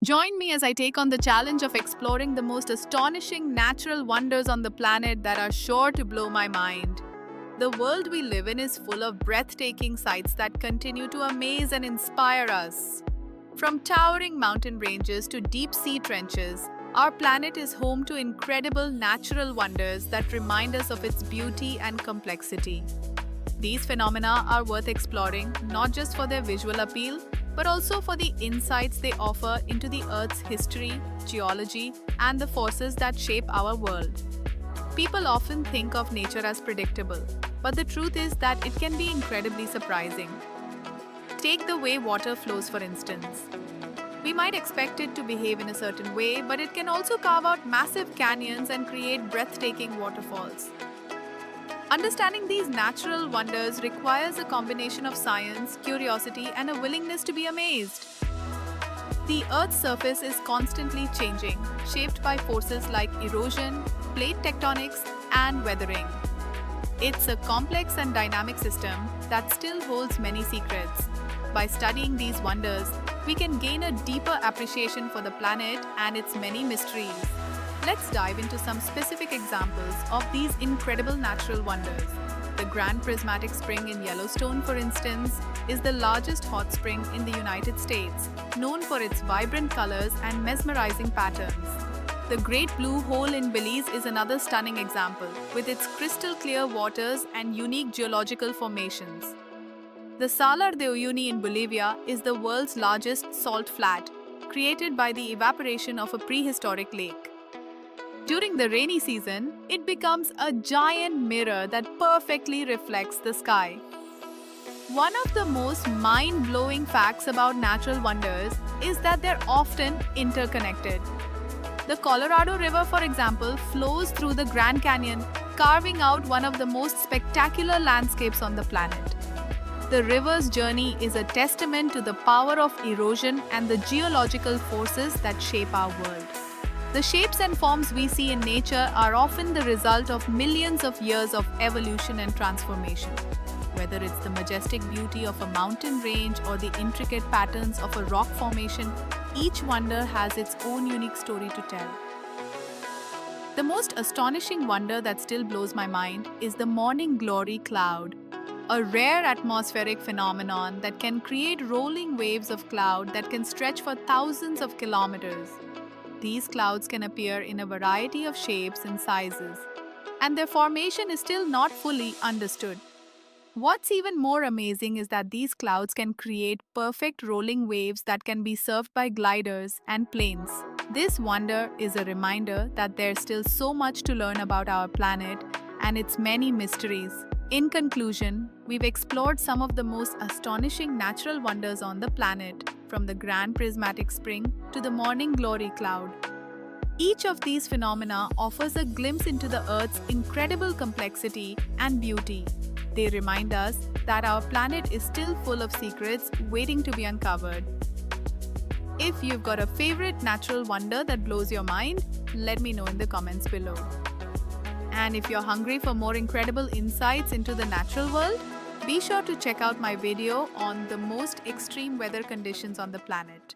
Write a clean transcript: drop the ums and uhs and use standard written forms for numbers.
Join me as I take on the challenge of exploring the most astonishing natural wonders on the planet that are sure to blow my mind. The world we live in is full of breathtaking sights that continue to amaze and inspire us. From towering mountain ranges to deep sea trenches, our planet is home to incredible natural wonders that remind us of its beauty and complexity. These phenomena are worth exploring not just for their visual appeal, but also for the insights they offer into the Earth's history, geology, and the forces that shape our world. People often think of nature as predictable, but the truth is that it can be incredibly surprising. Take the way water flows, for instance. We might expect it to behave in a certain way, but it can also carve out massive canyons and create breathtaking waterfalls. Understanding these natural wonders requires a combination of science, curiosity, and a willingness to be amazed. The Earth's surface is constantly changing, shaped by forces like erosion, plate tectonics, and weathering. It's a complex and dynamic system that still holds many secrets. By studying these wonders, we can gain a deeper appreciation for the planet and its many mysteries. Let's dive into some specific examples of these incredible natural wonders. The Grand Prismatic Spring in Yellowstone, for instance, is the largest hot spring in the United States, known for its vibrant colors and mesmerizing patterns. The Great Blue Hole in Belize is another stunning example, with its crystal clear waters and unique geological formations. The Salar de Uyuni in Bolivia is the world's largest salt flat, created by the evaporation of a prehistoric lake. During the rainy season, it becomes a giant mirror that perfectly reflects the sky. One of the most mind-blowing facts about natural wonders is that they're often interconnected. The Colorado River, for example, flows through the Grand Canyon, carving out one of the most spectacular landscapes on the planet. The river's journey is a testament to the power of erosion and the geological forces that shape our world. The shapes and forms we see in nature are often the result of millions of years of evolution and transformation. Whether it's the majestic beauty of a mountain range or the intricate patterns of a rock formation, each wonder has its own unique story to tell. The most astonishing wonder that still blows my mind is the morning glory cloud, a rare atmospheric phenomenon that can create rolling waves of cloud that can stretch for thousands of kilometers. These clouds can appear in a variety of shapes and sizes, and their formation is still not fully understood. What's even more amazing is that these clouds can create perfect rolling waves that can be surfed by gliders and planes. This wonder is a reminder that there's still so much to learn about our planet and its many mysteries. In conclusion, we've explored some of the most astonishing natural wonders on the planet, from the Grand Prismatic Spring to the Morning Glory Cloud. Each of these phenomena offers a glimpse into the Earth's incredible complexity and beauty. They remind us that our planet is still full of secrets waiting to be uncovered. If you've got a favorite natural wonder that blows your mind, let me know in the comments below. And if you're hungry for more incredible insights into the natural world, be sure to check out my video on the most extreme weather conditions on the planet.